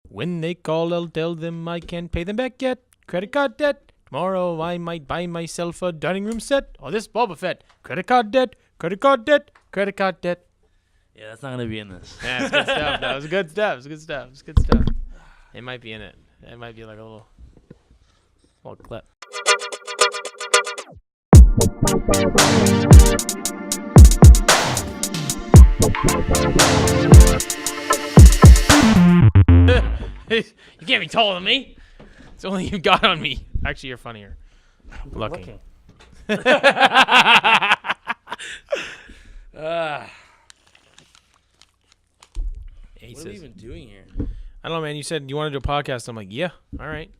When they call, I'll tell them I can't pay them back yet. Credit card debt. Tomorrow I might buy myself a dining room set. Oh, this Boba Fett. Credit card debt. Credit card debt. Credit card debt. Yeah, that's not gonna be in this. Yeah, it's good stuff. That was good stuff. It's good stuff. It's good stuff. It might be in it. It might be like a little clip. You can't be taller than me. It's only you got on me. Actually, you're funnier. Looking. What are we even doing here? I don't know, man. You said you want to do a podcast. I'm like, yeah, all right.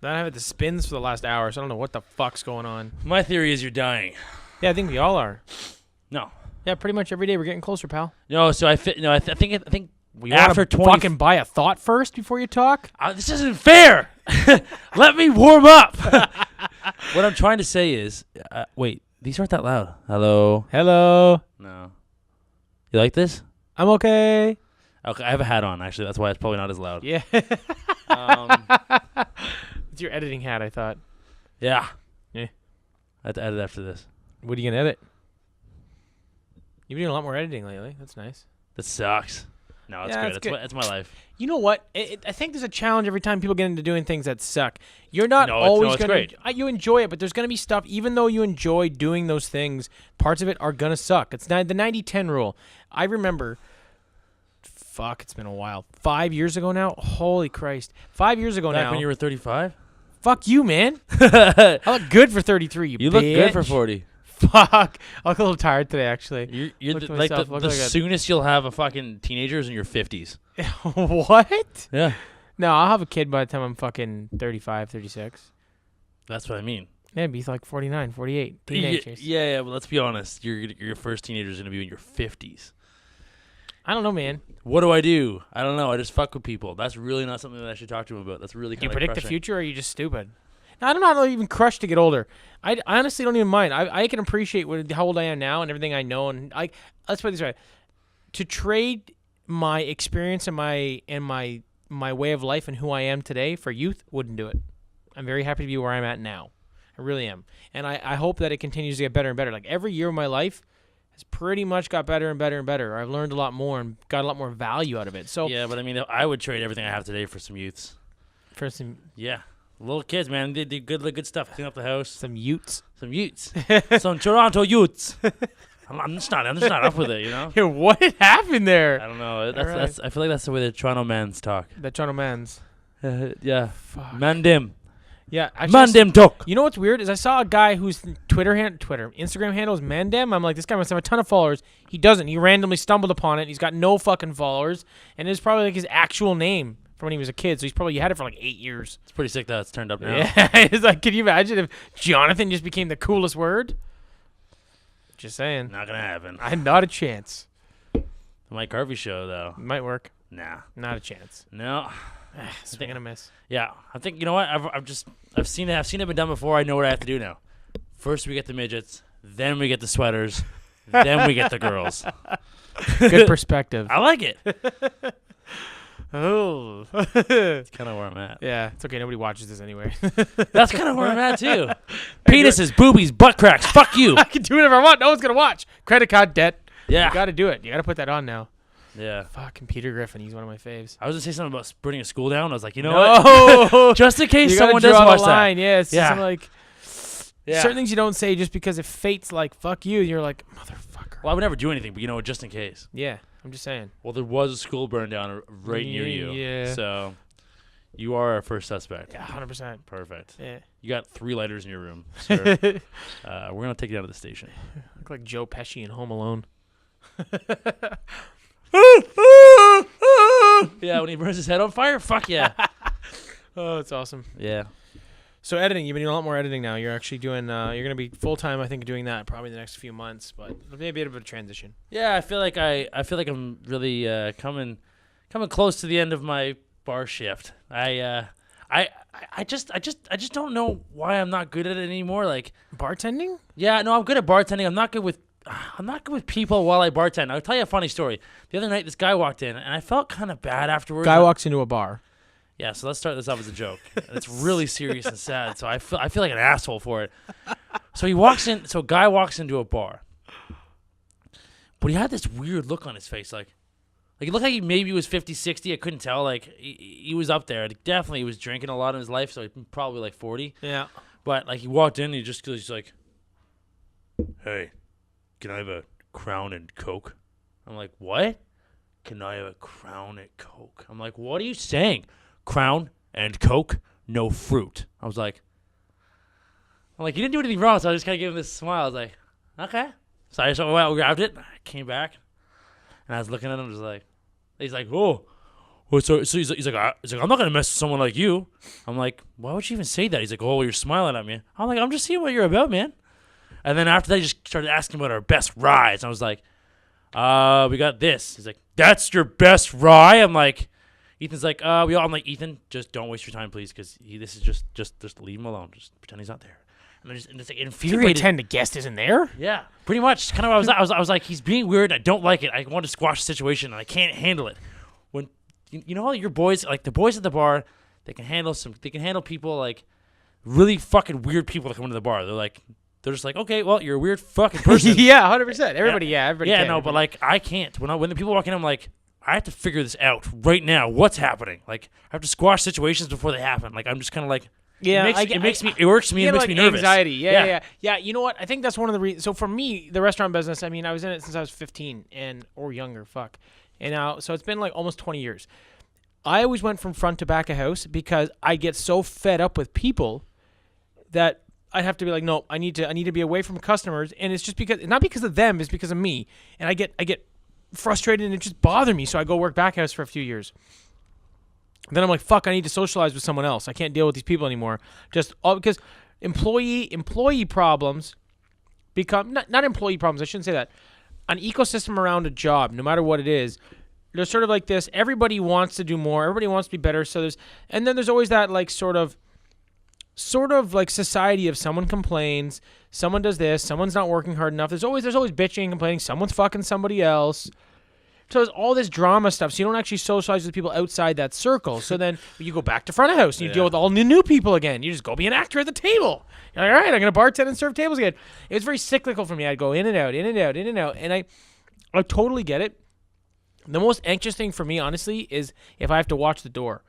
Then I have it the spins for the last hour, so I don't know what the fuck's going on. My theory is you're dying. Yeah, I think we all are. No. Yeah, pretty much every day we're getting closer, pal. No, so I think We after 20 fucking buy a thought first before you talk. This isn't fair. Let me warm up. What I'm trying to say is, wait, these aren't that loud. Hello. No. You like this? I'm okay. Okay, I have a hat on. Actually, that's why it's probably not as loud. Yeah. It's your editing hat, I thought. Yeah. Yeah. I have to edit after this. What are you gonna edit? You've been doing a lot more editing lately. That's nice. That sucks. No, it's good. It's my life. You know what? I think there's a challenge every time people get into doing things that suck. You're not always it's going to... You enjoy it, but there's going to be stuff, even though you enjoy doing those things, parts of it are going to suck. It's not the 90-10 rule. I remember, it's been a while. 5 years ago now? Holy Christ. 5 years ago now. Back when you were 35? Fuck you, man. I look good for 33, you look good for 40. Fuck. I look a little tired today, actually. You're like the soonest you'll have a fucking teenager is in your 50s. What? Yeah. No, I'll have a kid by the time I'm fucking 35, 36. That's what I mean. Yeah, it'd be like 49, 48. Teenagers. Yeah, but let's be honest. Your first teenager is going to be in your 50s. I don't know, man. What do? I don't know. I just fuck with people. That's really not something that I should talk to them about. That's really kind of Do you predict the future, or are you just stupid? No, I don't know how to even crush to get older. I honestly don't even mind. I can appreciate how old I am now and everything I know. And let's put it this way. To trade my experience and my way of life and who I am today for youth, wouldn't do it. I'm very happy to be where I'm at now. I really am. And I hope that it continues to get better and better. Like every year of my life has pretty much got better and better and better. I've learned a lot more and got a lot more value out of it. So yeah, but I mean, I would trade everything I have today for some youths. For some... Yeah. Little kids, man. They do good stuff. Clean up the house. Some utes. Some Toronto utes. I'm just not up with it, you know? Yeah, what happened there? I don't know. That's I feel like that's the way the Toronto mans talk. The Toronto mans. Yeah. Fuck. Mandim. Yeah. Mandim talk. You know what's weird is I saw a guy whose Instagram handle is Mandem. I'm like, this guy must have a ton of followers. He doesn't. He randomly stumbled upon it. He's got no fucking followers. And it's probably like his actual name from when he was a kid. So he had it for like 8 years. It's pretty sick that it's turned up now. Yeah. It's like, can you imagine if Jonathan just became the coolest word? Just saying. Not gonna happen. Not a chance. The Mike Harvey show, though. Might work. Nah. Not a chance. No. Swing and a miss. Yeah. I think, you know what? I've seen it been done before. I know what I have to do now. First we get the midgets. Then we get the sweaters. Then we get the girls. Good perspective. I like it. Oh. It's kind of where I'm at. Yeah, it's okay. Nobody watches this anyway. That's kind of where I'm at, too. Penises, boobies, butt cracks. Fuck you. I can do whatever I want. No one's going to watch. Credit card debt. Yeah. You got to do it. You got to put that on now. Yeah. Fucking Peter Griffin. He's one of my faves. I was going to say something about putting a school down. I was like, you know what? Just in case you someone does draw watch the line. that. Yeah, it's yeah. Just like certain things you don't say just because if fate's like, fuck you, you're like, motherfucker. Well, I would never do anything, but you know what, just in case. Yeah. I'm just saying. Well, there was a school burned down right near you. Yeah. So you are our first suspect. Yeah, 100%. Perfect. Yeah. You got 3 lighters in your room, sir. We're going to take you down to the station. Look like Joe Pesci in Home Alone. Yeah, when he burns his head on fire? Fuck yeah. Oh, it's awesome. Yeah. So editing, you've been doing a lot more editing now. You're actually doing, you're going to be full-time, I think, doing that probably the next few months, but it'll be a bit of a transition. Yeah, I feel like I'm really coming close to the end of my bar shift. I just don't know why I'm not good at it anymore. Like bartending? Yeah, no, I'm good at bartending. I'm not good with people while I bartend. I'll tell you a funny story. The other night, this guy walked in, and I felt kind of bad afterwards. Guy walks into a bar. Yeah, so let's start this off as a joke. It's really serious and sad, so I feel like an asshole for it. So he walks in. So a guy walks into a bar, but he had this weird look on his face, like it looked like he maybe was 50, 60. I couldn't tell. Like he was up there. Definitely, he was drinking a lot in his life, so he probably like 40. Yeah. But like he walked in, and he's like, "Hey, can I have a Crown and Coke?" I'm like, "What? Can I have a Crown and Coke?" I'm like, "What are you saying? Crown and Coke, no fruit." I'm like, you didn't do anything wrong, so I just kind of gave him this smile. I was like, okay. So I just went out, grabbed it, I came back, and I was looking at him, just like, he's like, oh, so he's like, I'm not gonna mess with someone like you. I'm like, why would you even say that? He's like, oh, you're smiling at me. I'm like, I'm just seeing what you're about, man. And then after that, he just started asking about our best ryes. I was like, we got this. He's like, that's your best rye? I'm like, Ethan's like, I'm like, Ethan, just don't waste your time, please, because this is just leave him alone. Just pretend he's not there. And it's like infuriated. Pretend the guest isn't there? Yeah, pretty much. Kind of. I was like, he's being weird. And I don't like it. I want to squash the situation, and I can't handle it. When you know how your boys, like the boys at the bar, they can handle people like really fucking weird people that come into the bar. They're just like, okay, well, you're a weird fucking person. Yeah, 100%. Everybody can. No, but like I can't. When the people walk in, I'm like, I have to figure this out right now. What's happening? Like, I have to squash situations before they happen. Like, I'm just kind of like, yeah, it makes me nervous. Anxiety. Yeah. You know what? I think that's one of the reasons. So for me, the restaurant business, I mean, I was in it since I was 15 or younger. Fuck. And now, so it's been like almost 20 years. I always went from front to back of house because I get so fed up with people that I have to be like, no, I need to be away from customers, and it's just not because of them, it's because of me, and I get frustrated and it just bothered me, so I go work back house for a few years. Then I'm like, fuck, I need to socialize with someone else. I can't deal with these people anymore. Just all because employee problems become not employee problems. I shouldn't say that. An ecosystem around a job, no matter what it is, there's sort of like this. Everybody wants to do more. Everybody wants to be better. So there's always that like sort of like society of someone complains, someone does this, someone's not working hard enough. There's always bitching and complaining. Someone's fucking somebody else. So there's all this drama stuff. So you don't actually socialize with people outside that circle. So then you go back to front of house and you deal with all new people again. You just go be an actor at the table. You're like, all right, I'm going to bartend and serve tables again. It was very cyclical for me. I'd go in and out, in and out, in and out. And I totally get it. The most anxious thing for me, honestly, is if I have to watch the door.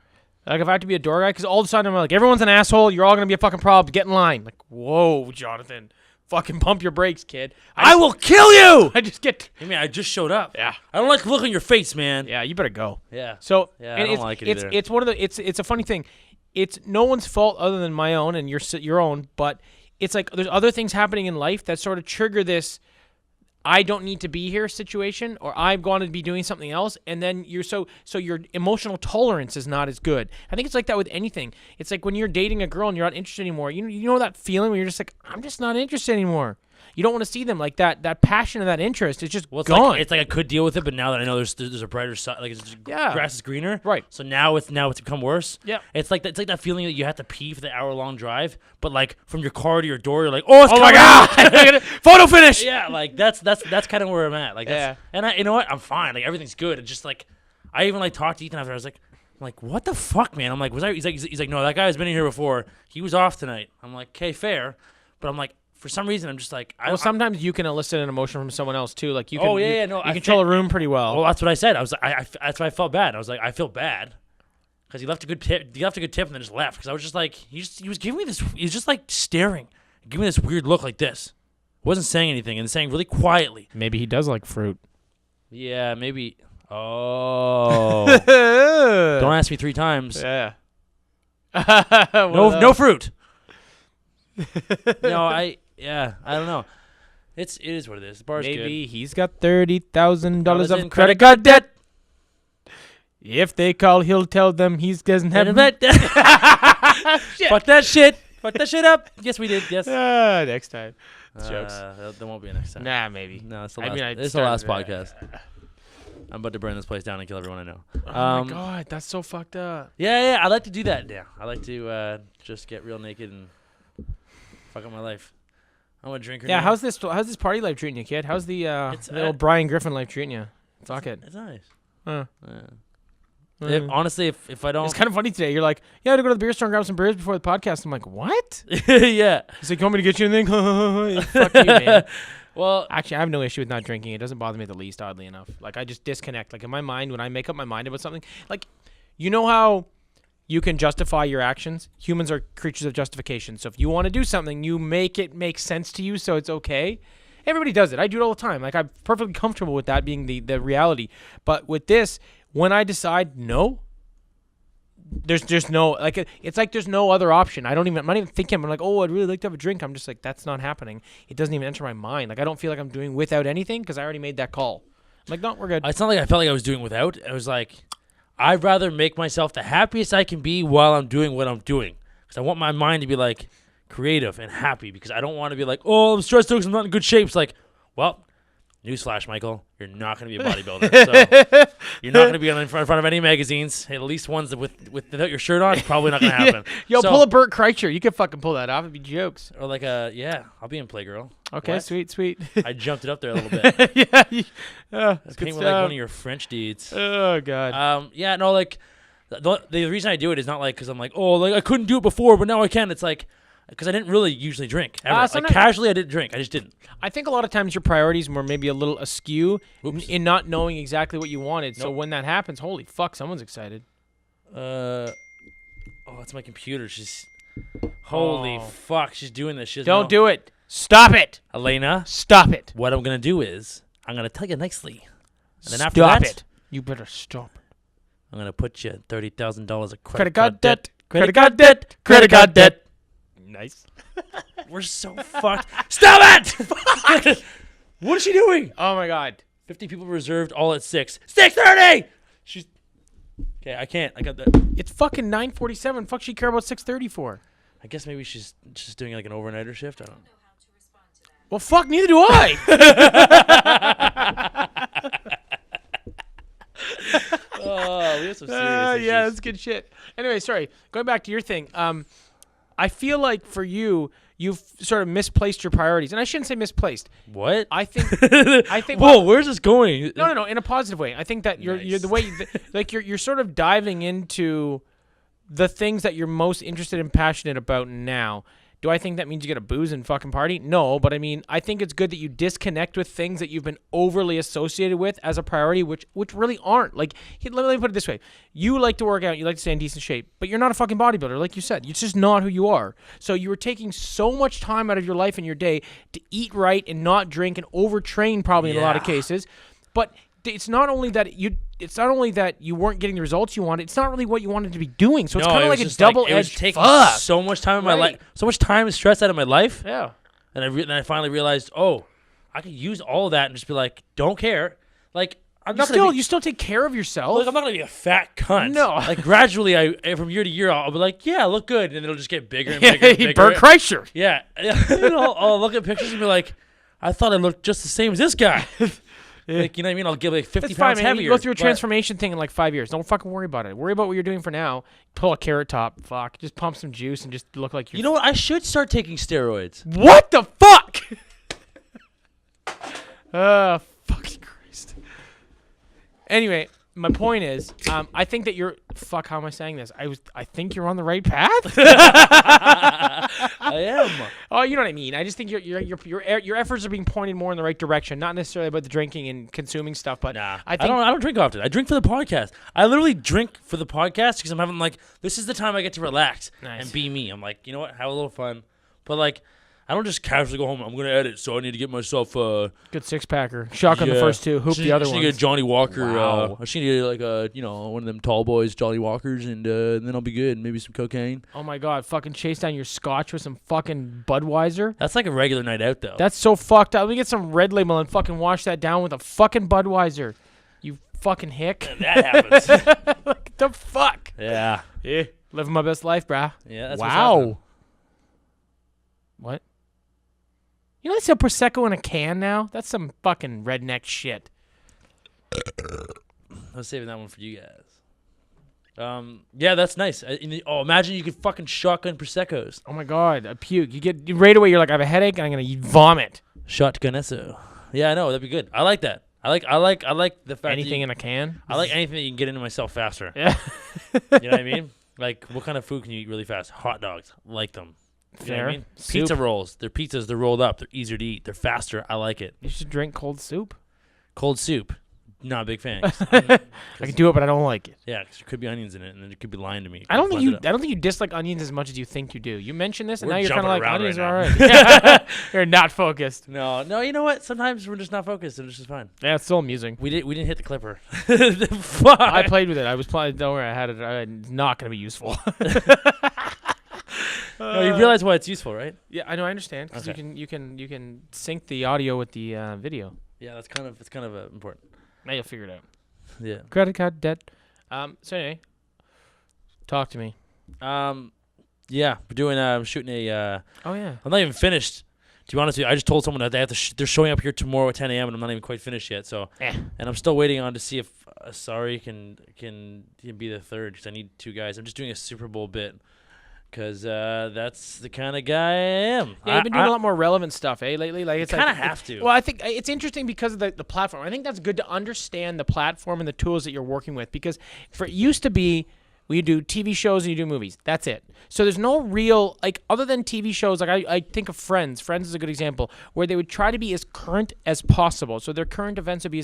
Like if I have to be a door guy, because all of a sudden I'm like, everyone's an asshole. You're all going to be a fucking problem. Get in line. Like, whoa, Jonathan. Fucking pump your brakes, kid. I will kill you. I just get. Hey, man, I just showed up. Yeah. I don't like the look on your face, man. Yeah, you better go. Yeah. So yeah, I don't like it either. It's one of the. It's a funny thing. It's no one's fault other than my own and your own. But it's like there's other things happening in life that sort of trigger this. I don't need to be here situation, or I'm going to be doing something else, and then you're so your emotional tolerance is not as good. I think it's like that with anything. It's like when you're dating a girl and you're not interested anymore. You know that feeling where you're just like, I'm just not interested anymore. You don't want to see them like that. That passion and that interest is just gone. It's like I could deal with it, but now that I know there's a brighter side, like grass is greener. Right. So now it's become worse. Yeah. It's like that feeling that you have to pee for the hour-long drive, but like from your car to your door, you're like, oh my god, photo finish. Yeah, like that's kind of where I'm at. Like, and you know what? I'm fine. Like everything's good. It's just like I even like talked to Ethan after. I was like, what the fuck, man? I'm like, he's like, no, that guy has been in here before. He was off tonight. I'm like, okay, fair, but I'm like. For some reason, I'm just like... sometimes you can elicit an emotion from someone else, too. Like you can, you control a room pretty well. Well, that's what I said. I was like, that's why I felt bad. I was like, I feel bad. Because he left a good tip. He left a good tip and then just left. Because I was just like... He was giving me this... He was just like staring. Giving me this weird look like this. Wasn't saying anything and saying really quietly. Maybe he does like fruit. Yeah, maybe... Oh. Don't ask me 3 times. Yeah. No fruit. No, Yeah, I don't know. It is what it is. The bar's Maybe good. He's got $30,000 of credit card debt. If they call, he'll tell them he doesn't have it. Fuck that shit. Fuck that shit up. Yes, we did. Yes. Next time. It's jokes. There won't be a next time. Nah, maybe. No, it's the last. It's the last podcast. I'm about to burn this place down and kill everyone I know. Oh my god, that's so fucked up. Yeah. I like to do that. Yeah, I like to just get real naked and fuck up my life. I want to drink. Yeah, how's this party life treating you, kid? How's the old Brian Griffin life treating you? Fuck it. It's nice. Huh. Yeah. Honestly, if I don't, It's kind of funny today. You're like, yeah, I had to go to the beer store and grab some beers before the podcast. I'm like, what? yeah. He's like, you want me to get you anything? Fuck you, man. Well, Actually, I have no issue with not drinking. It doesn't bother me the least, oddly enough. Like, I just disconnect. Like, in my mind, when I make up my mind about something, like, you know how you can justify your actions? Humans are creatures of justification. So if you want to do something, you make it make sense to you so it's okay. Everybody does it. I do it all the time. Like, I'm perfectly comfortable with that being the reality. But with this, when I decide no, there's no, like, it's like there's no other option. I'm not even thinking. I'm like, oh, I'd really like to have a drink. I'm just like, that's not happening. It doesn't even enter my mind. Like, I don't feel like I'm doing without anything because I already made that call. I'm like, no, we're good. it's not like I felt like I was doing without. I was like, I'd rather make myself the happiest I can be while I'm doing what I'm doing. Because I want my mind to be, like, creative and happy. Because I don't want to be like, oh, I'm stressed out because I'm not in good shape. It's like, well, newsflash, Michael, you're not going to be a bodybuilder. So you're not going to be in front of any magazines. At least ones that without your shirt on, it's probably not going to happen. Yo, So- pull a Burt Kreischer. You could fucking pull that off. It'd be jokes. Or like I'll be in Playgirl. Okay, What? sweet. I jumped it up there a little bit. yeah. It's like one of your French deeds. Oh, God. Yeah, no, like the reason I do it is not like because I'm like, oh, like I couldn't do it before, but now I can. It's like because I didn't really usually drink. Ever. Like sometimes- casually, I didn't drink. I just didn't. I think a lot of times your priorities were maybe a little askew in not knowing exactly what you wanted. So Nope. when that happens, holy fuck, someone's excited. Oh, it's my computer. Holy Oh. fuck, she's doing this. She doesn't Don't know. do it. Stop it. Elena, Stop it. what I'm gonna do is I'm gonna tell you nicely, and then Stop after that, it. You better stop it. I'm gonna put you $30,000 of Credit card debt. Credit card debt. Credit card debt. Nice. We're so fucked. Stop it! Fuck! What is she doing? Oh, my God. 50 people reserved, all at 6. 6:30. She's okay. I can't. I got that. It's fucking 9:47. Fuck, she care about 6:30 for. I guess maybe she's just doing like an overnighter shift. I don't know. Well, fuck, neither do I. Oh, we have some serious issues. Yeah, that's good shit. Anyway, sorry. Going back to your thing. I feel like for you, you've sort of misplaced your priorities, and I shouldn't say misplaced. What? I think. Whoa, where's this going? No, in a positive way. I think that you're Nice. the way, like you're sort of diving into the things that you're most interested and passionate about now. Do I think that means you get a booze and fucking party? No, but I mean, I think it's good that you disconnect with things that you've been overly associated with as a priority, which really aren't. Like, let me put it this way. You like to work out, you like to stay in decent shape, but you're not a fucking bodybuilder, like you said. It's just not who you are. So you were taking so much time out of your life and your day to eat right and not drink and overtrain probably in a lot of Yeah. cases. But it's not only that you weren't getting the results you wanted. It's not really what you wanted to be doing. So it's kind of like a double-edged It was taking fuck. so much time in my Right. life, so much time and stress out of my life, Yeah. and then I finally realized, oh, I could use all of that and just be like, don't care. Like I'm not gonna be, You still take care of yourself. like I'm not gonna be a fat cunt. No. Like gradually, from year to year, I'll be like, yeah, I look good, and it'll just get bigger and bigger. And bigger. Burt Kreischer. Yeah, I'll look at pictures and be like, I thought I looked just the same as this guy. Like, you know what I mean? I'll get like 50 It's fine, pounds man. heavier. You go through a but- transformation thing in like 5 years. Don't fucking worry about it. Worry about what you're doing for now. Pull a carrot top. Fuck. Just pump some juice and just look like you're. You know what? I should start taking steroids. What the fuck? Fucking Christ. Anyway, my point is, I think that you're. Fuck. How am I saying this? I think you're on the right path. I am. Oh, you know what I mean. I just think your efforts are being pointed more in the right direction. Not necessarily about the drinking and consuming stuff, but Nah, I think I don't drink often. I drink for the podcast. I literally drink for the podcast because I'm having like this is the time I get to relax Nice. and be me. I'm like, you know what, have a little fun, but like I don't just casually go home. I'm gonna edit, so I need to get myself good 6-packer. Shotgun the first two. Hoop the other I should ones. get Johnny Walker. Wow. I should get like one of them tall boys, Johnny Walkers, and then I'll be good. Maybe some cocaine. Oh my god! Fucking chase down your scotch with some fucking Budweiser. That's like a regular night out though. That's so fucked up. Let me get some Red Label and fucking wash that down with a fucking Budweiser. You fucking hick. that happens. What the fuck? Yeah. Yeah. Living my best life, brah. Yeah. That's what's happening. Wow. What? You know they sell Prosecco in a can now? That's some fucking redneck shit. I was saving that one for you guys. Yeah, that's nice. Imagine you could fucking shotgun Prosecco's. Oh my god, I puke. You get right away. You're like, I have a headache, and I'm gonna vomit. Shotgun eso. Yeah, I know. That'd be good. I like that. I like the fact Anything that in a can. I like anything that you can get into myself faster. Yeah. You know what I mean? Like, what kind of food can you eat really fast? Hot dogs. Like them. You know what Fair. I mean? Soup. Pizza rolls. They're pizzas. They're rolled up. They're easier to eat. They're faster. I like it. You should drink cold soup. Cold soup. Not a big fan. I can do it, but I don't like it. Yeah, because there could be onions in it, and then you could be lying to me. I don't think you dislike onions as much as you think you do. You mentioned this, and We're now you're kind of jumping like around onions right are alright. You're not focused. No, you know what? Sometimes we're just not focused, and it's just fine. Yeah, it's still amusing. We didn't hit the clipper. Fuck. I played with it. I was playing. Don't worry, I had it. It's not going to be useful. No, you realize why it's useful, right? Yeah, I know. I understand because Okay. you can sync the audio with the video. Yeah, it's kind of important. Now you'll figure it out. Yeah. Credit card debt. So anyway, talk to me. Yeah, we're doing shooting a. Oh yeah. I'm not even finished. To be honest with you, I just told someone that they have to. They're showing up here tomorrow at 10 a.m. and I'm not even quite finished yet. So, and I'm still waiting on to see if Sorry can be the third because I need 2 guys. I'm just doing a Super Bowl bit because that's the kind of guy I am. Yeah, you've been doing a lot more relevant stuff, lately. Like it's kind of like, have to. Well, I think it's interesting because of the platform. I think that's good to understand the platform and the tools that you're working with because it used to be. We do TV shows and you do movies. That's it. So there's no real, like, other than TV shows, like I think of Friends. Friends is a good example, where they would try to be as current as possible. So their current events would be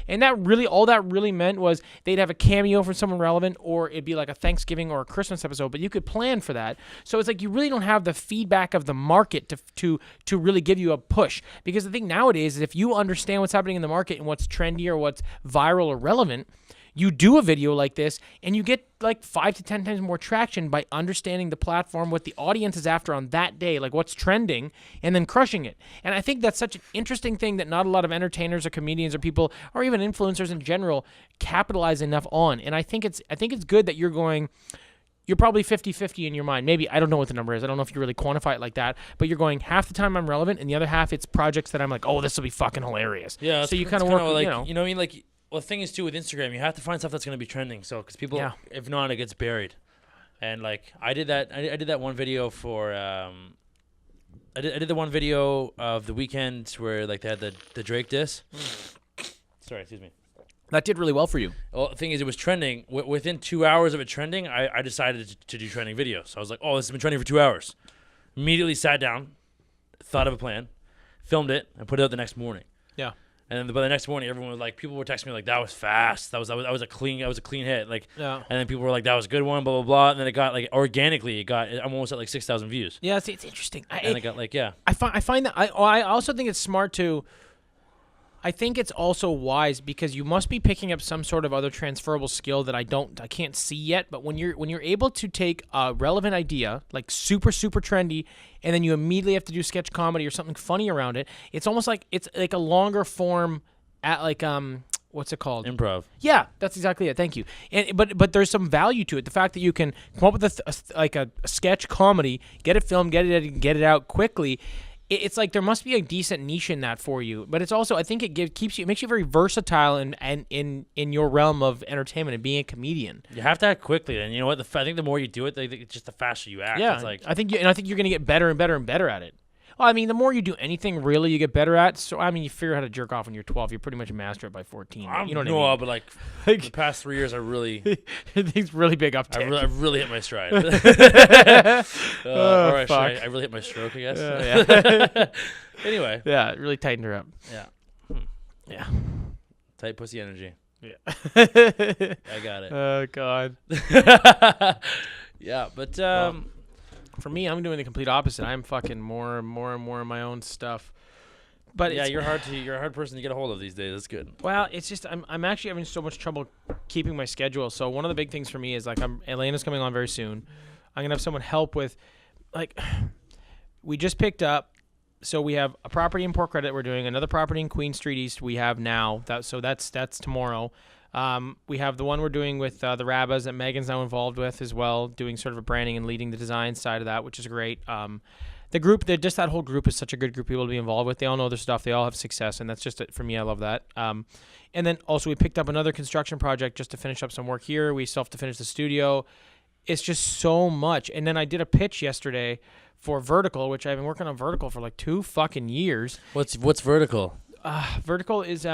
and that really, all that really meant was they'd have a cameo from someone relevant, or it'd be like a Thanksgiving or a Christmas episode, but you could plan for that. So it's like you really don't have the feedback of the market to really give you a push. Because the thing nowadays is if you understand what's happening in the market and what's trendy or what's viral or relevant, you do a video like this and you get like 5 to 10 times more traction by understanding the platform, what the audience is after on that day, like what's trending, and then crushing it. And I think that's such an interesting thing that not a lot of entertainers or comedians or people or even influencers in general capitalize enough on. And I think it's good that you're probably 50-50 in your mind. Maybe, I don't know what the number is. I don't know if you really quantify it like that, but you're going half the time I'm relevant and the other half it's projects that I'm like, oh, this will be fucking hilarious. Yeah. So you kind of work, like, you know. You know what I mean? Like, well, the thing is, too, with Instagram, you have to find stuff that's going to be trending. So, because people, if not, it gets buried. And, like, I did that one video for, I did the one video of the weekend where, like, they had the Drake diss. Sorry, excuse me. That did really well for you. Well, the thing is, it was trending. Within 2 hours of it trending, I decided to do trending videos. So I was like, oh, this has been trending for 2 hours. Immediately sat down, thought of a plan, filmed it, and put it out the next morning. Yeah. And then by the next morning, everyone was like, people were texting me like, "That was fast. That was a clean hit." Like, yeah. And then people were like, "That was a good one." Blah blah blah. And then it got like organically, I'm almost at like 6,000 views. Yeah, it's interesting. And it got like, yeah. I find that I also think it's smart to. I think it's also wise because you must be picking up some sort of other transferable skill that I can't see yet. But when you're able to take a relevant idea, like super trendy, and then you immediately have to do sketch comedy or something funny around it, it's almost like it's like a longer form at like what's it called? Improv. Yeah, that's exactly it. Thank you. And but there's some value to it. The fact that you can come up with a sketch comedy, get it filmed, get it edited, get it out quickly. It's like there must be a decent niche in that for you, but it's also I think it makes you very versatile and in your realm of entertainment and being a comedian. You have to act quickly, and you know what? I think the more you do it, it's just the faster you act. Yeah, it's like, I think you're gonna get better and better and better at it. Well, I mean, the more you do anything, really, you get better at. So, I mean, you figure out how to jerk off when you're 12. You pretty much master it by 14. You know what I mean? But like the past 3 years, I really, things really big uptick. I really hit my stride. I really hit my stroke, I guess. Yeah. Anyway. Yeah, it really tightened her up. Yeah. Yeah. Tight pussy energy. Yeah. I got it. Oh God. Yeah, but for me, I'm doing the complete opposite. I'm fucking more and more in my own stuff. But yeah, you're a hard person to get a hold of these days. That's good. Well, it's just I'm actually having so much trouble keeping my schedule. So one of the big things for me is like Elena's coming on very soon. I'm gonna have someone help with, like, we just picked up. So we have a property in Port Credit we're doing, another property in Queen Street East we have now. That's tomorrow. We have the one we're doing with the Rabbas that Megan's now involved with as well, doing sort of a branding and leading the design side of that, which is great. The group, that whole group is such a good group of people to be involved with. They all know their stuff. They all have success, and that's just it for me. I love that. And then also we picked up another construction project just to finish up some work here. We still have to finish the studio. It's just so much. And then I did a pitch yesterday for Vertical, which I've been working on Vertical for like 2 fucking years. What's Vertical? Vertical is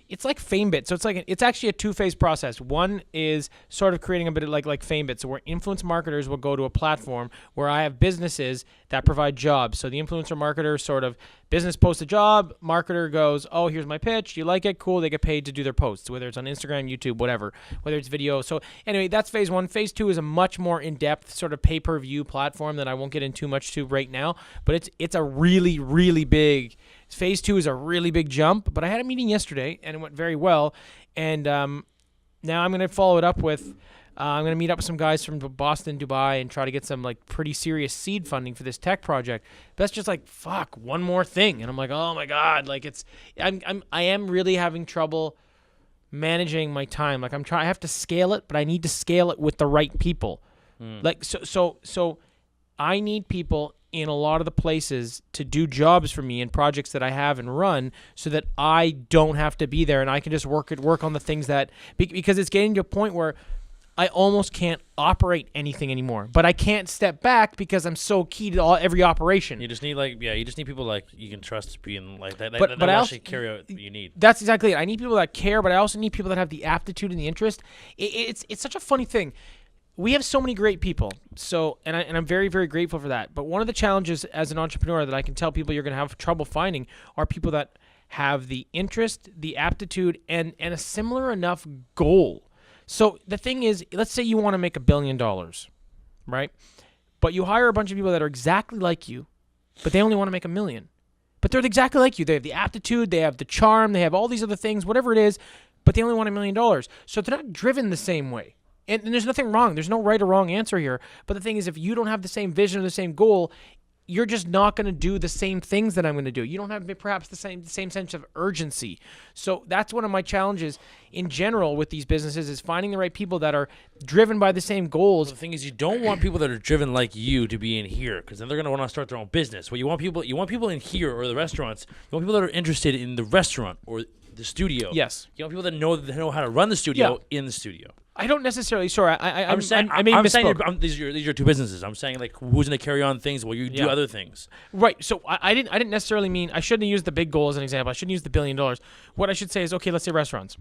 it's like FameBit. So it's actually a two-phase process. One is sort of creating a bit of like FameBit, so where influence marketers will go to a platform where I have businesses that provide jobs. So the influencer marketer sort of business posts a job, marketer goes, oh, here's my pitch. You like it? Cool. They get paid to do their posts, whether it's on Instagram, YouTube, whatever, whether it's video. So anyway, that's phase one. Phase two is a much more in-depth sort of pay-per-view platform that I won't get in too much to right now, but it's a really, really big. Phase two is a really big jump, but I had a meeting yesterday and it went very well. And now I'm going to follow it up with, I'm going to meet up with some guys from Boston, Dubai, and try to get some like pretty serious seed funding for this tech project. But that's just like, fuck, one more thing. And I'm like, oh my God, like I am really having trouble managing my time. Like I have to scale it, but I need to scale it with the right people. Like, so I need people in a lot of the places to do jobs for me and projects that I have and run so that I don't have to be there and I can just work on the things that, because it's getting to a point where I almost can't operate anything anymore, but I can't step back because I'm so key to every operation. You just need you just need people like you can trust being like that. But that I actually also, carry out what you need. That's exactly it. I need people that care, but I also need people that have the aptitude and the interest. It's such a funny thing. We have so many great people, and I'm very, very grateful for that. But one of the challenges as an entrepreneur that I can tell people you're going to have trouble finding are people that have the interest, the aptitude, and a similar enough goal. So the thing is, let's say you want to make $1 billion, right? But you hire a bunch of people that are exactly like you, but they only want to make $1 million. But they're exactly like you. They have the aptitude, they have the charm, they have all these other things, whatever it is, but they only want $1 million. So they're not driven the same way. And there's nothing wrong. There's no right or wrong answer here. But the thing is, if you don't have the same vision or the same goal, you're just not going to do the same things that I'm going to do. You don't have perhaps the same sense of urgency. So that's one of my challenges in general with these businesses is finding the right people that are driven by the same goals. Well, the thing is, you don't want people that are driven like you to be in here because then they're going to want to start their own business. Well, you want people in here or the restaurants. You want people that are interested in the restaurant or the studio. Yes. You want people that know how to run the studio in the studio. I don't necessarily. Sorry, I'm saying these are your two businesses. I'm saying like who's going to carry on things while you do other things. Right. So I didn't necessarily mean I shouldn't use the big goal as an example. I shouldn't use the $1 billion. What I should say is okay. Let's say restaurants.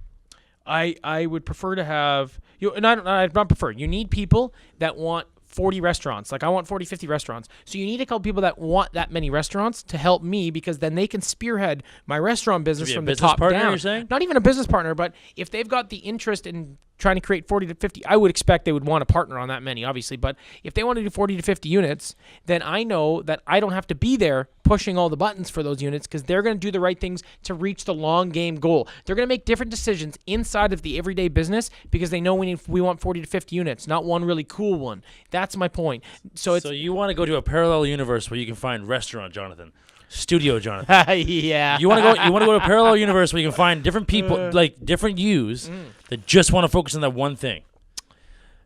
I would prefer to have you. Not prefer. You need people that want 40 restaurants. Like I want 40, 50 restaurants. So you need a couple people that want that many restaurants to help me because then they can spearhead my restaurant business from the top partner, down. You're saying? Not even a business partner, but if they've got the interest in trying to create 40 to 50, I would expect they would want a partner on that many, obviously. But if they want to do 40 to 50 units, then I know that I don't have to be there pushing all the buttons for those units because they're going to do the right things to reach the long game goal. They're going to make different decisions inside of the everyday business because they know we want 40 to 50 units, not one really cool one. That's my point. So you want to go to a parallel universe where you can find restaurant Jonathan. Studio Jonathan. Yeah. You want to go to a parallel universe where you can find different people, like different yous that just want to focus on that one thing.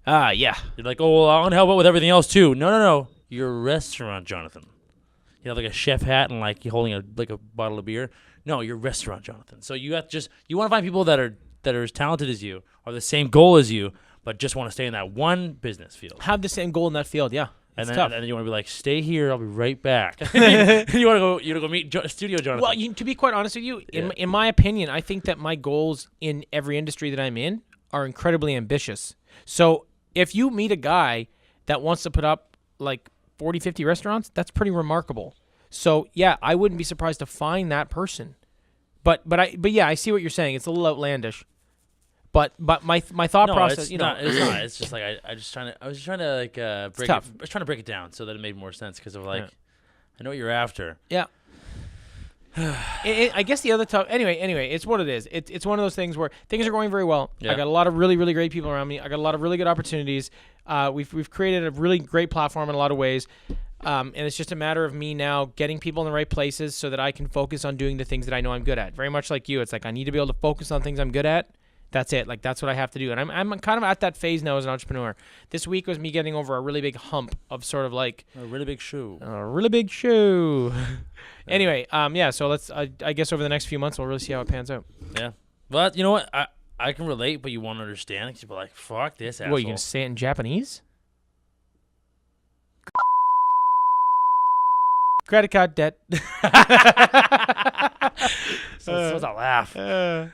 Yeah. You're like, oh, well, I want to help out with everything else too. No. You're a restaurant Jonathan. You have like a chef hat and like you're holding a bottle of beer. No, you're restaurant Jonathan. So you want to find people that are as talented as you or the same goal as you, but just want to stay in that one business field. Have the same goal in that field, yeah. And then you want to be like, stay here, I'll be right back. you want to go meet Studio Jonathan. Well, to be quite honest with you, in my opinion, I think that my goals in every industry that I'm in are incredibly ambitious. So if you meet a guy that wants to put up like 40, 50 restaurants, that's pretty remarkable. So yeah, I wouldn't be surprised to find that person. But yeah, I see what you're saying. It's a little outlandish. But my thought process, it's not. It's just like I was trying to like break it. I was trying to break it down so that it made more sense because of like I know what you're after. Yeah. I guess the other tough. Anyway, it's what it is. It's one of those things where things are going very well. Yeah. I got a lot of really, really great people around me. I got a lot of really good opportunities. We've created a really great platform in a lot of ways. And it's just a matter of me now getting people in the right places so that I can focus on doing the things that I know I'm good at. Very much like you. It's like I need to be able to focus on things I'm good at. That's it. Like, that's what I have to do. And I'm kind of at that phase now as an entrepreneur. This week was me getting over a really big hump of sort of like... A really big shoe. A really big shoe. Anyway, yeah, so let's... I guess over the next few months, we'll really see how it pans out. Yeah. But you know what? I can relate, but you won't understand. Because you'll be like, fuck this asshole. What, you going to say it in Japanese? Credit card debt. So it's a laugh. Uh,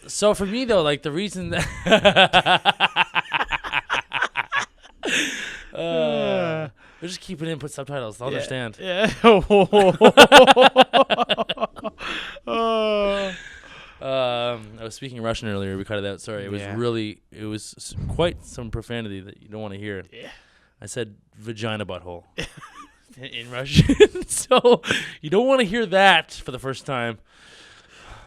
So for me though, like the reason that we're just keeping in put subtitles. I'll understand. Yeah. I was speaking Russian earlier. We cut it out. Sorry. It was quite some profanity that you don't want to hear. Yeah. I said vagina butthole in Russian. So you don't want to hear that for the first time.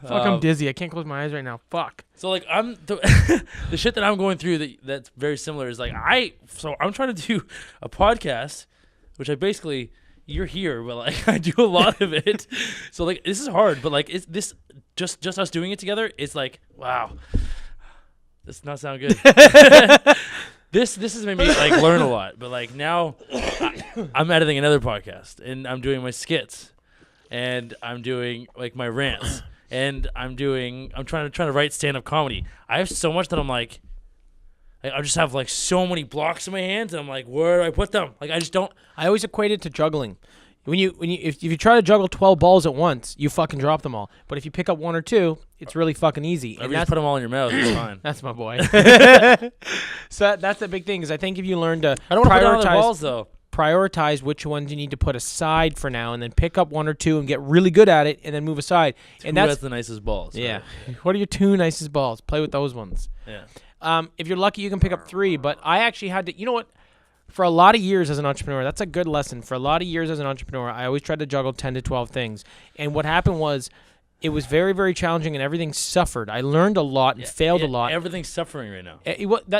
Fuck, I'm dizzy. I can't close my eyes right now. Fuck. So like the shit that I'm going through that's very similar is like I'm trying to do a podcast, which I basically you're here, but like I do a lot of it. So like this is hard, but like it's this just us doing it together. It's like wow, this does not sound good. This has made me like learn a lot. But like now I'm editing another podcast and I'm doing my skits and I'm doing like my rants. And I'm trying to write stand-up comedy. I have so much that I'm like, I just have like so many blocks in my hands, and I'm like, where do I put them? Like I just don't. I always equate it to juggling. If you try to juggle 12 balls at once, you fucking drop them all. But if you pick up one or two, it's really fucking easy. Or you just put them all in your mouth. It's fine. That's my boy. So that's the big thing is I think if you learn to I don't want to put down the balls though. Prioritize which ones you need to put aside for now, and then pick up one or two and get really good at it, and then move aside. And Who that's has the nicest balls? yeah. Right? What are your two nicest balls? Play with those ones. Yeah. If you're lucky, you can pick up three. But I actually had to. You know what? For a lot of years as an entrepreneur, that's a good lesson. For a lot of years as an entrepreneur, I always tried to juggle 10 to 12 things. And what happened was, it was very, very challenging, and everything suffered. I learned a lot and failed a lot. Everything's suffering right now.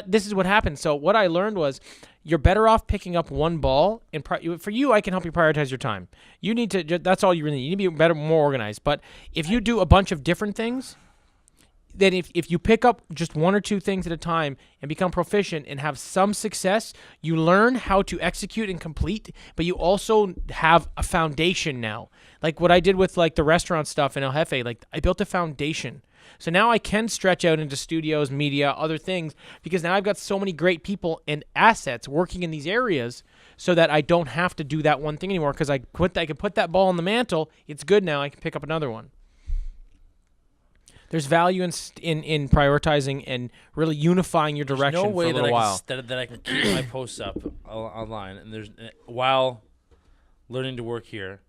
This is what happened. So what I learned was, you're better off picking up one ball. And for you, I can help you prioritize your time. You need to. That's all you really need. You need to be better, more organized. But if you do a bunch of different things, then if you pick up just one or two things at a time and become proficient and have some success, you learn how to execute and complete, but you also have a foundation now. Like what I did with like the restaurant stuff in El Jefe, like I built a foundation. So now I can stretch out into studios, media, other things, because now I've got so many great people and assets working in these areas so that I don't have to do that one thing anymore because I can put that ball on the mantle. It's good now. I can pick up another one. There's value in prioritizing and really unifying your direction no way for a little while. that I can keep my posts up online and there's while learning to work here,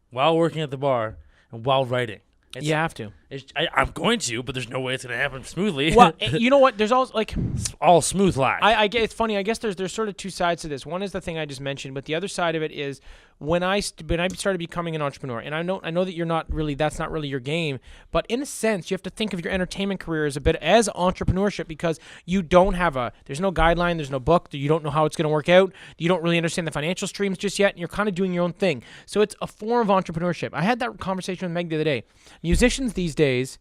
while working at the bar, and while writing. You have to. I'm going to, but there's no way it's going to happen smoothly. Well, you know what? There's also like it's all smooth lag. I get it's funny. I guess there's sort of two sides to this. One is the thing I just mentioned, but the other side of it is when I started becoming an entrepreneur, and I know that that's not really your game, but in a sense, you have to think of your entertainment career as a bit as entrepreneurship because you don't have there's no guideline, there's no book, you don't know how it's going to work out, you don't really understand the financial streams just yet, and you're kind of doing your own thing. So it's a form of entrepreneurship. I had that conversation with Meg the other day. Musicians these days,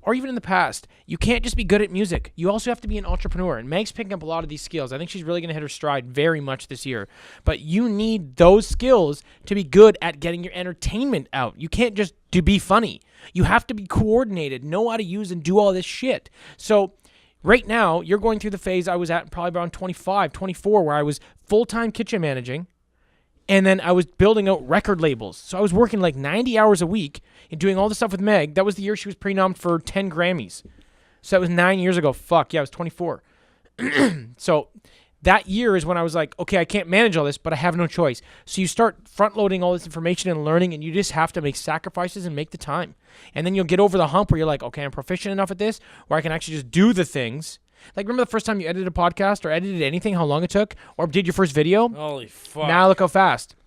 or even in the past, you can't just be good at music. You also have to be an entrepreneur. And Meg's picking up a lot of these skills. I think she's really going to hit her stride very much this year. But you need those skills to be good at getting your entertainment out. You can't just to be funny. You have to be coordinated, know how to use and do all this shit. So right now, you're going through the phase I was at probably around 25, 24, where I was full-time kitchen managing. And then I was building out record labels. So I was working like 90 hours a week and doing all this stuff with Meg. That was the year she was pre-nommed for 10 Grammys. So that was 9 years ago. Fuck, yeah, I was 24. So that year is when I was like, okay, I can't manage all this, but I have no choice. So you start front-loading all this information and learning, and you just have to make sacrifices and make the time. And then you'll get over the hump where you're like, okay, I'm proficient enough at this, where I can actually just do the things. Like, remember the first time you edited a podcast or edited anything, how long it took? Or did your first video? Holy fuck. Now look how fast.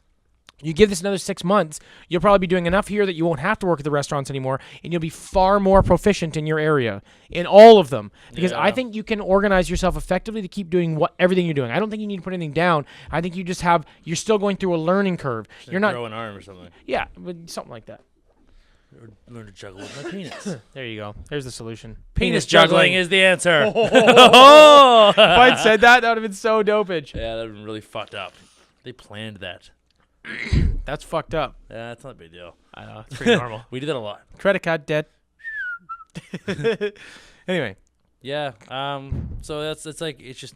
You give this another 6 months, you'll probably be doing enough here that you won't have to work at the restaurants anymore, and you'll be far more proficient in your area, in all of them. Because I think you can organize yourself effectively to keep doing everything you're doing. I don't think you need to put anything down. I think you're still going through a learning curve. You're not grow an arm or something. Yeah, something like that. Learn to juggle with my penis. There you go. There's the solution. Penis juggling is the answer. Oh. If I'd said that would have been so dopage. Yeah, that would have been really fucked up. They planned that. That's fucked up. Yeah, that's not a big deal. I know. It's pretty normal. We do that a lot. Credit card debt. Anyway. Yeah. So it's just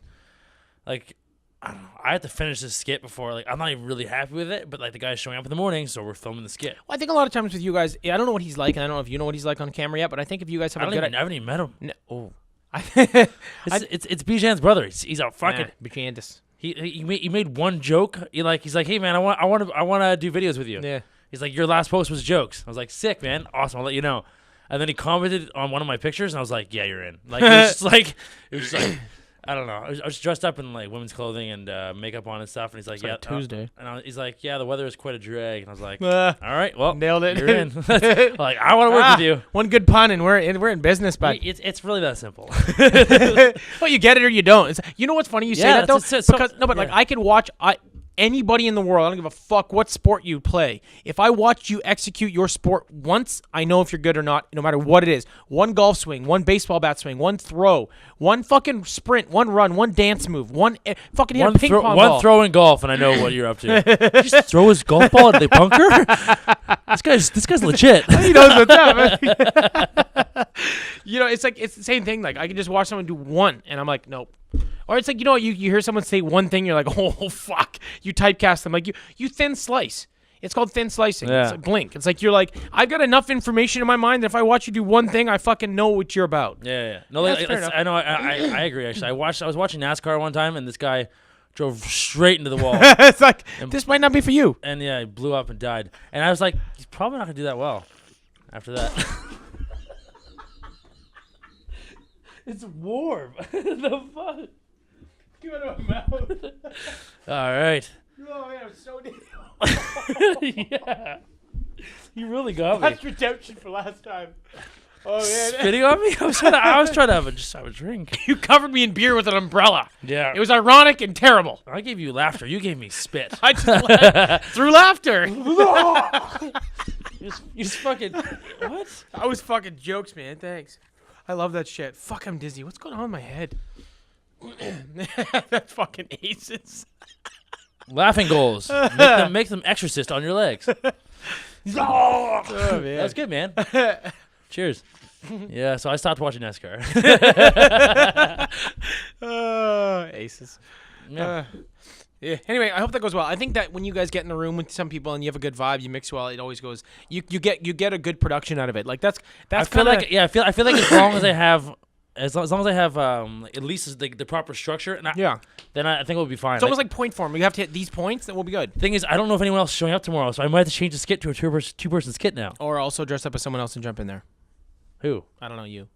like I don't know. I have to finish this skit before, like, I'm not even really happy with it, but, like, the guy's showing up in the morning, so we're filming the skit. Well, I think a lot of times with you guys, I don't know what he's like, and I don't know if you know what he's like on camera yet, but I think if you guys have I a good... haven't even met him. No, oh. It's Bijan's brother. He's a fucking... Bijantis. He made one joke. He's like, hey, man, I want to do videos with you. Yeah. He's like, your last post was jokes. I was like, sick, man. Awesome. I'll let you know. And then he commented on one of my pictures, and I was like, yeah, you're in. Like, it was just like, I don't know. I was dressed up in like women's clothing and makeup on and stuff. And he's like, It's yeah, like Tuesday. He's like, yeah, the weather is quite a drag. And I was like, Uh, all right, well, nailed it. You're in. Like, I want to work with you. One good pun, and we're in business, but It's really that simple. well, you get it or you don't. You know what's funny? You say that though, because no, but like yeah. I could watch anybody in the world. I don't give a fuck what sport you play. If I watch you execute your sport once, I know if you're good or not, no matter what it is. One golf swing, one baseball bat swing, one throw, one fucking sprint, one run, one dance move, one fucking hit a ping pong ball. One throw in golf, and I know what you're up to. You just throw his golf ball at the bunker. This guy's legit. He knows what's up. You know, it's like it's the same thing. Like I can just watch someone do one, and I'm like, nope. Or it's like, you know, you hear someone say one thing, you're like, oh fuck. You typecast them like you thin slice. It's called thin slicing. Yeah. It's like blink. It's like you're like, I've got enough information in my mind that if I watch you do one thing, I fucking know what you're about. Yeah. No, That's fair enough. I know. I agree. Actually, I was watching NASCAR one time, and this guy drove straight into the wall. It's like this might not be for you. And yeah, he blew up and died. And I was like, he's probably not gonna do that well after that. It's warm. The fuck? Get out of my mouth. All right. Oh man, I'm so Yeah. You really got me. That's redemption for last time. Oh man. Spitting on me? I was trying to have a drink. You covered me in beer with an umbrella. Yeah. It was ironic and terrible. I gave you laughter. You gave me spit. I just laughed through laughter. You just fucking what? I was fucking jokes, man. Thanks. I love that shit. Fuck, I'm dizzy. What's going on in my head? That's fucking aces. Laughing goals. Make them exorcist on your legs. Oh man. That's good, man. Cheers. Yeah, so I stopped watching NASCAR. Aces. Yeah. Yeah. Anyway, I hope that goes well. I think that when you guys get in the room with some people and you have a good vibe, you mix well. It always goes. You get a good production out of it. Like that's. I feel like as long as I have. As long as I have at least the proper structure, and then I think we'll be fine. It's almost like point form. You have to hit these points, then we'll be good. Thing is, I don't know if anyone else is showing up tomorrow, so I might have to change the skit to a two-person skit now. Or also dress up as someone else and jump in there. Who? I don't know, you.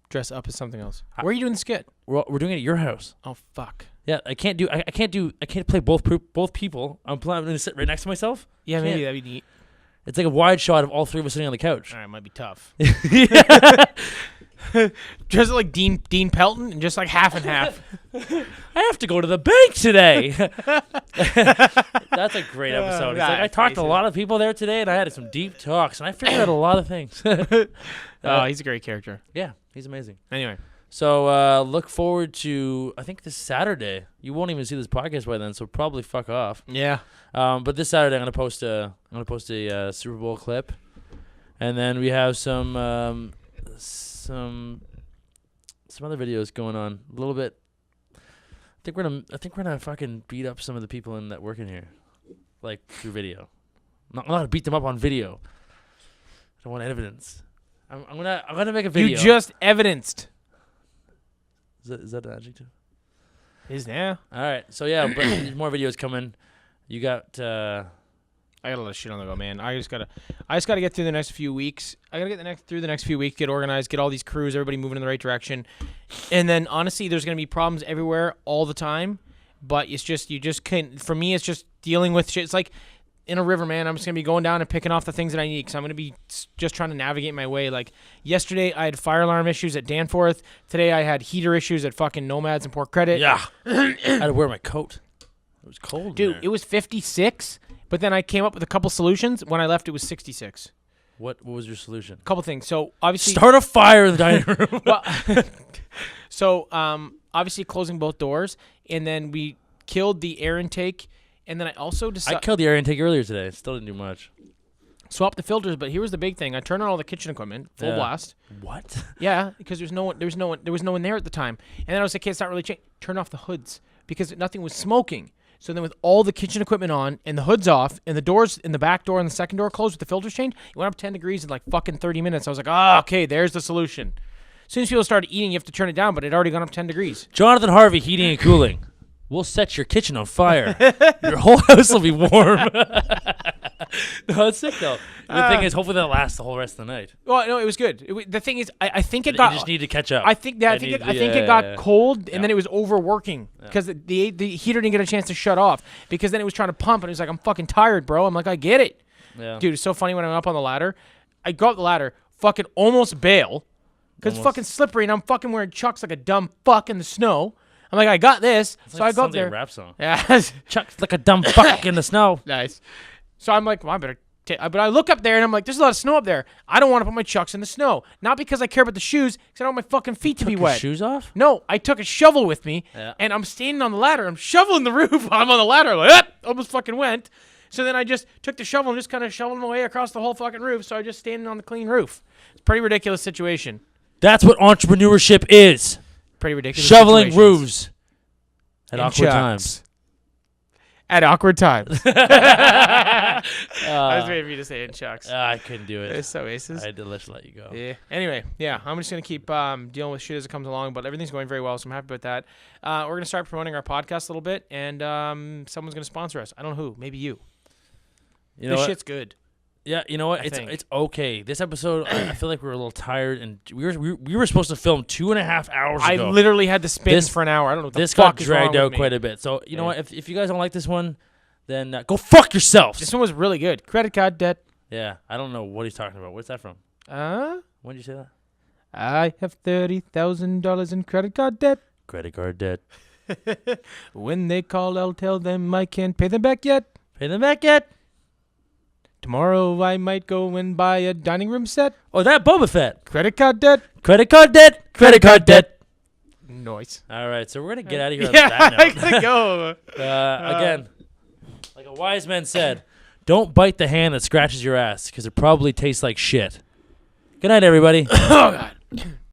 Dress up as something else. Where are you doing the skit? We're doing it at your house. Oh fuck. Yeah, I can't play both people. I'm going to sit right next to myself. Yeah, maybe that'd be neat. It's like a wide shot of all three of us sitting on the couch. All right, might be tough. Just like Dean Pelton and just like half and half. I have to go to the bank today. That's a great episode. It's like I talked to a lot of people there today, and I had some deep talks, and I figured out a lot of things. Oh, he's a great character. Yeah, he's amazing. Anyway, so look forward to I think this Saturday. You won't even see this podcast by then, so probably fuck off. yeah. But this Saturday I'm gonna post a Super Bowl clip, and then we have some other videos going on a little bit. I think we're gonna fucking beat up some of the people that work in here, like through video. I'm not gonna beat them up on video. I don't want evidence. I'm gonna make a video. You just evidenced. Is that an adjective? Is now. All right. So yeah, but there's more videos coming. You got. I got a lot of shit on the go, man. I just gotta get through the next few weeks. I gotta get through the next few weeks, get organized, get all these crews, everybody moving in the right direction, and then honestly, there's gonna be problems everywhere all the time. But it's just you just can't. For me, it's just dealing with shit. It's like in a river, man. I'm just gonna be going down and picking off the things that I need because I'm gonna be just trying to navigate my way. Like yesterday, I had fire alarm issues at Danforth. Today, I had heater issues at fucking Nomads and Port Credit. Yeah. I had to wear my coat. It was cold, dude. in there. It was 56. But then I came up with a couple solutions. When I left, it was 66. What was your solution? A couple things. So obviously, start a fire in the dining room. Well, so obviously closing both doors, and then we killed the air intake, and then I also decided I killed the air intake earlier today. Still didn't do much. Swap the filters, but here was the big thing. I turned on all the kitchen equipment, full blast. What? Yeah, because there was no one there at the time. And then I was like, okay, it's not really changing. Turn off the hoods because nothing was smoking. So then with all the kitchen equipment on and the hoods off and the doors in the back door and the second door closed with the filters changed, it went up 10 degrees in like fucking 30 minutes. I was like, okay, there's the solution. As soon as people started eating, you have to turn it down, but it had already gone up 10 degrees. Jonathan Harvey, heating and cooling. We'll set your kitchen on fire. Your whole house will be warm. No, it's sick though. The thing is, hopefully that lasts the whole rest of the night. Well, no, it was good. The thing is, I think it You got. just need to catch up. I think it got cold, and then it was overworking because the heater didn't get a chance to shut off because then it was trying to pump, and it was like, I'm fucking tired, bro. I'm like, I get it, dude. It's so funny when I'm up on the ladder. I go up the ladder, fucking almost bail because it's fucking slippery, and I'm fucking wearing Chucks like a dumb fuck in the snow. I'm like, I got this, so I go up there. A rap song. Yeah, Chuck's like a dumb fuck in the snow. Nice. So I'm like, well, I better. But I look up there and I'm like, there's a lot of snow up there. I don't want to put my Chucks in the snow. Not because I care about the shoes, because I don't want my fucking feet to be wet. Shoes off? No, I took a shovel with me, and I'm standing on the ladder. I'm shoveling the roof. I'm on the ladder, like, almost fucking went. So then I just took the shovel and just kind of shoveled my way across the whole fucking roof. So I just standing on the clean roof. It's a pretty ridiculous situation. That's what entrepreneurship is. Pretty ridiculous. Shoveling roofs at awkward Chucks. times. At awkward times. I was waiting for you to say in Chucks. I couldn't do it. It's so aces. I had to let you go. Yeah. Anyway, I'm just going to keep dealing with shit as it comes along, but everything's going very well, so I'm happy with that. We're going to start promoting our podcast a little bit, and someone's going to sponsor us. I don't know who. Maybe you. This shit's good. Yeah, you know what? I think. It's okay. This episode, I feel like we were a little tired, and we were supposed to film 2.5 hours ago. I literally had to spin for an hour. I don't know what the this fuck got is wrong dragged with out me. quite a bit. So, you know what? If you guys don't like this one, then go fuck yourselves. This one was really good. Credit card debt. Yeah, I don't know what he's talking about. What's that from? When did you say that? I have $30,000 in credit card debt. Credit card debt. When they call, I'll tell them I can't pay them back yet. Pay them back yet? Tomorrow I might go and buy a dining room set. Oh, that Boba Fett. Credit card debt. Credit card debt. Credit card debt. Nice. All right, so we're going to get out of here on that note. I gotta go. Again, like a wise man said, don't bite the hand that scratches your ass because it probably tastes like shit. Good night, everybody. Oh, God.